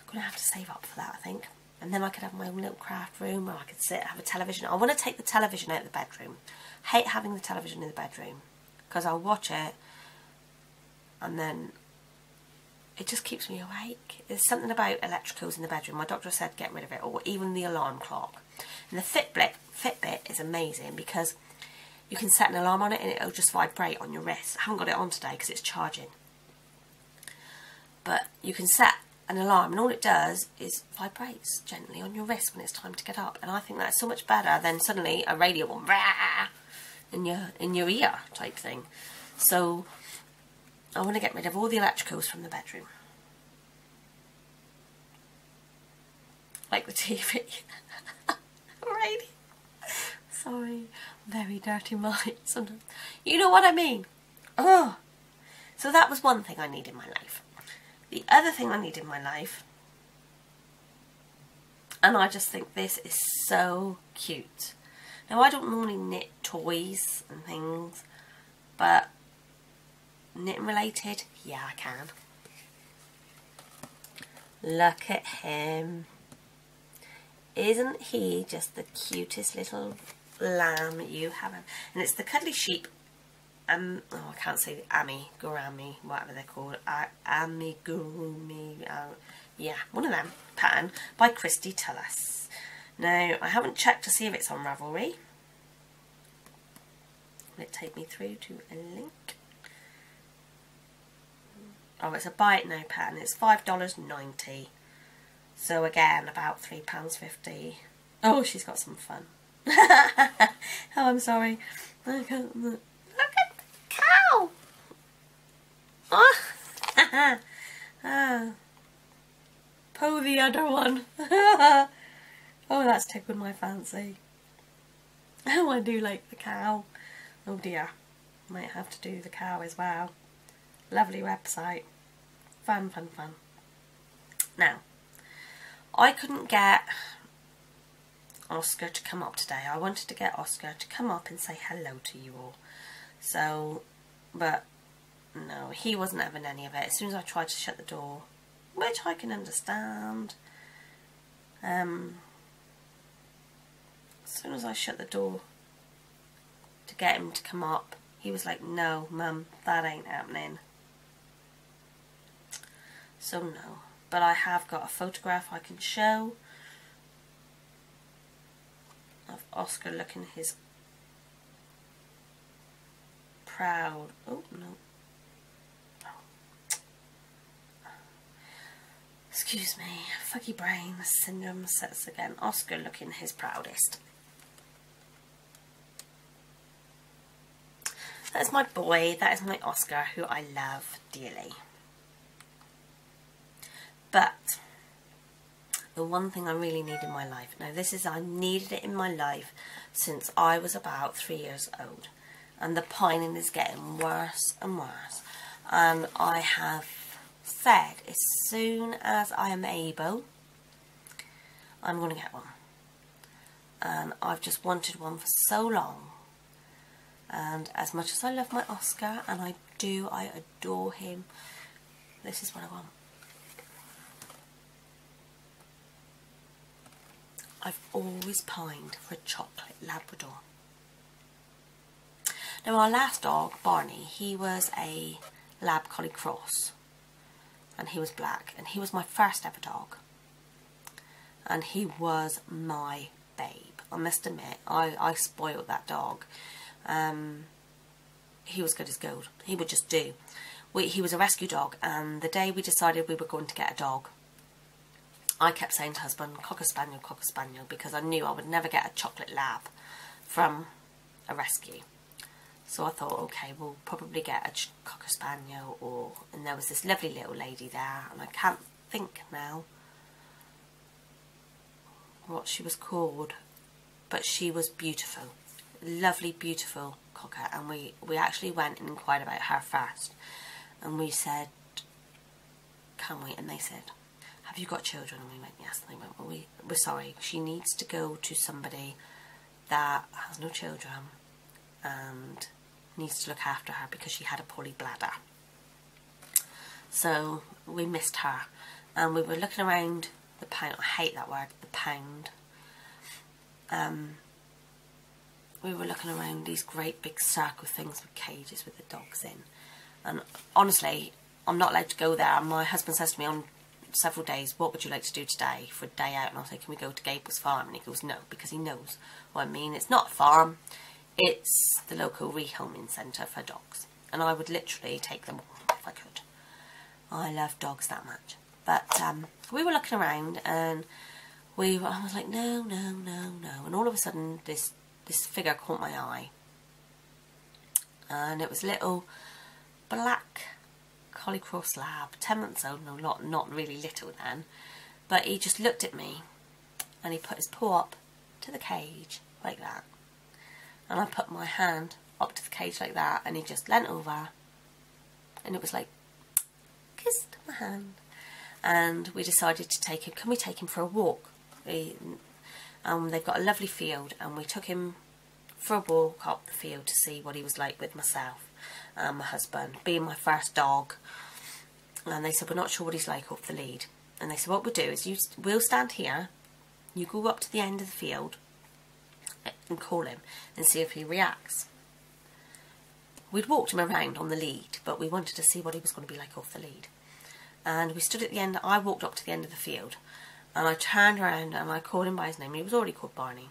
I'm going to have to save up for that, I think. And then I could have my own little craft room where I could sit, have a television. I want to take the television out of the bedroom. Hate having the television in the bedroom, because I'll watch it and then it just keeps me awake. There's something about electricals in the bedroom. My doctor said get rid of it, or even the alarm clock. And the Fitbit is amazing, because you can set an alarm on it and it'll just vibrate on your wrist. I haven't got it on today because it's charging. But you can set an alarm, and all it does is vibrates gently on your wrist when it's time to get up. And I think that's so much better than suddenly a radio will in your ear type thing. So I want to get rid of all the electricals from the bedroom, like the TV. Radio. Sorry, very dirty mind sometimes. You know what I mean? Oh, so that was one thing I need in my life. The other thing I need in my life And I just think this is so cute. Now, I don't normally knit toys and things, but knitting related, yeah, I can. Look at him. Isn't he just the cutest little lamb you have? And it's the Cuddly Sheep, oh, I can't say the amigurumi, whatever they're called, amigurumi, yeah, one of them, pattern by Christy Tullis. Now, I haven't checked to see if it's on Ravelry. Will it take me through to a link? Oh, it's a buy it now pattern. It's $5.90. So again, about £3.50. Oh, she's got some fun. Oh, I'm sorry. Look at the cow. Oh. Pull the other one. Oh, that's tickled my fancy. Oh, I do like the cow. Oh dear. Might have to do the cow as well. Lovely website. Fun, fun, fun. Now, I couldn't get Oscar to come up today. I wanted to get Oscar to come up and say hello to you all. So, but no, he wasn't having any of it. As soon as I tried to shut the door, which I can understand. As soon as I shut the door to get him to come up, he was like, no, Mum, that ain't happening. So no, but I have got a photograph I can show of Oscar looking his proud, oh no, excuse me, fuggy brain syndrome sets again. Oscar looking his proudest. That is my boy, that is my Oscar, who I love dearly. But the one thing I really need in my life, now this is, I needed it in my life since I was about 3 years old, and the pining is getting worse and worse, and I have said as soon as I am able, I'm going to get one, and I've just wanted one for so long. And as much as I love my Oscar, and I adore him, this is what I want. I've always pined for a chocolate Labrador. Now, our last dog, Barney, he was a Lab Collie Cross, and he was black, and he was my first ever dog, and he was my babe. I must admit, I spoiled that dog. He was good as gold. He would just do. He was a rescue dog, and the day we decided we were going to get a dog, I kept saying to husband, Cocker Spaniel, because I knew I would never get a chocolate lab from a rescue. So I thought, okay, we'll probably get a Cocker Spaniel, and there was this lovely little lady there, and I can't think now what she was called, but she was beautiful. Lovely, beautiful cocker, and we actually went and inquired about her first, and we said, can we? And they said, have you got children? And we went, yes. And they went, well, we're sorry, she needs to go to somebody that has no children and needs to look after her because she had a poorly bladder. So we missed her, and we were looking around the pound. I hate that word, the pound. We were looking around these great big circle things with cages with the dogs in, and honestly, I'm not allowed to go there. My husband says to me on several days, what would you like to do today for a day out? And I'll say, can we go to Gable's farm? And he goes, no, because he knows what I mean. It's not a farm, it's the local rehoming centre for dogs, and I would literally take them all if I could. I love dogs that much. But we were looking around, and I was like, no, no, no, no, and all of a sudden this figure caught my eye, and it was a little black Collie Cross Lab, 10 months old, no, not really little then, but he just looked at me, and he put his paw up to the cage like that, and I put my hand up to the cage like that, and he just leant over, and it was like, kissed my hand, and we decided to take him, can we take him for a walk? They've got a lovely field, and we took him for a walk up the field to see what he was like with myself and my husband, being my first dog. And they said, we're not sure what he's like off the lead. And they said, what we'll do is we'll stand here, you go up to the end of the field and call him and see if he reacts. We'd walked him around on the lead, but we wanted to see what he was going to be like off the lead. And we stood at the end. I walked up to the end of the field, and I turned around and I called him by his name. He was already called Barney.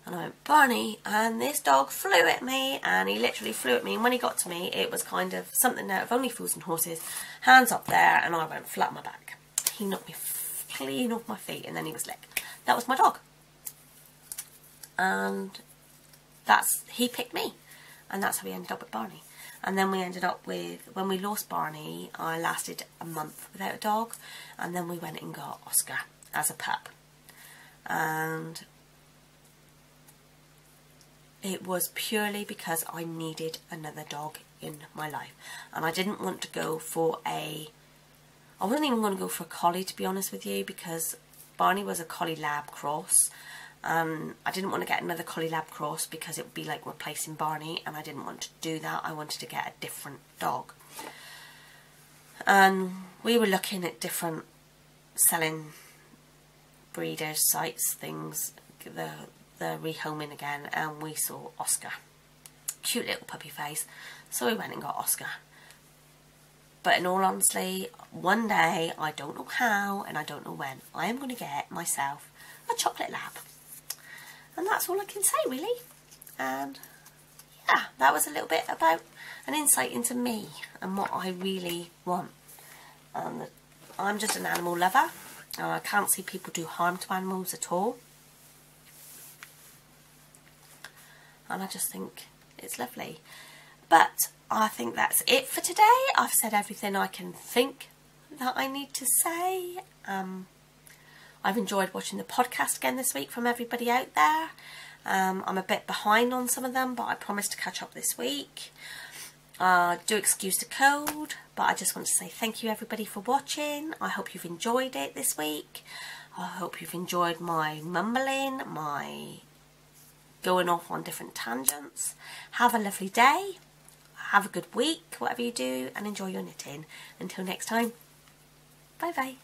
And I went, Barney, and this dog flew at me, and he literally flew at me. And when he got to me, it was kind of something out of Only Fools and Horses, hands up there, and I went flat on my back. He knocked me clean off my feet, and then he was licked. That was my dog. And he picked me. And that's how we ended up with Barney. And then we ended up with, when we lost Barney, I lasted a month without a dog. And then we went and got Oscar as a pup. And it was purely because I needed another dog in my life. And I didn't want to go for I wasn't even going to go for a collie, to be honest with you, because Barney was a collie lab cross. I didn't want to get another collie lab cross because it would be like replacing Barney, and I didn't want to do that. I wanted to get a different dog. And we were looking at different selling breeders, sites, things, the rehoming again, and we saw Oscar. Cute little puppy face. So we went and got Oscar. But in all honesty, one day, I don't know how and I don't know when, I am going to get myself a chocolate lab. And that's all I can say, really. And yeah, that was a little bit about an insight into me and what I really want. I'm just an animal lover, and I can't see people do harm to animals at all. And I just think it's lovely. But I think that's it for today. I've said everything I can think that I need to say. I've enjoyed watching the podcast again this week from everybody out there. I'm a bit behind on some of them, but I promise to catch up this week. Do excuse the cold, but I just want to say thank you everybody for watching. I hope you've enjoyed it this week. I hope you've enjoyed my mumbling, my going off on different tangents. Have a lovely day. Have a good week, whatever you do, and enjoy your knitting. Until next time, bye bye.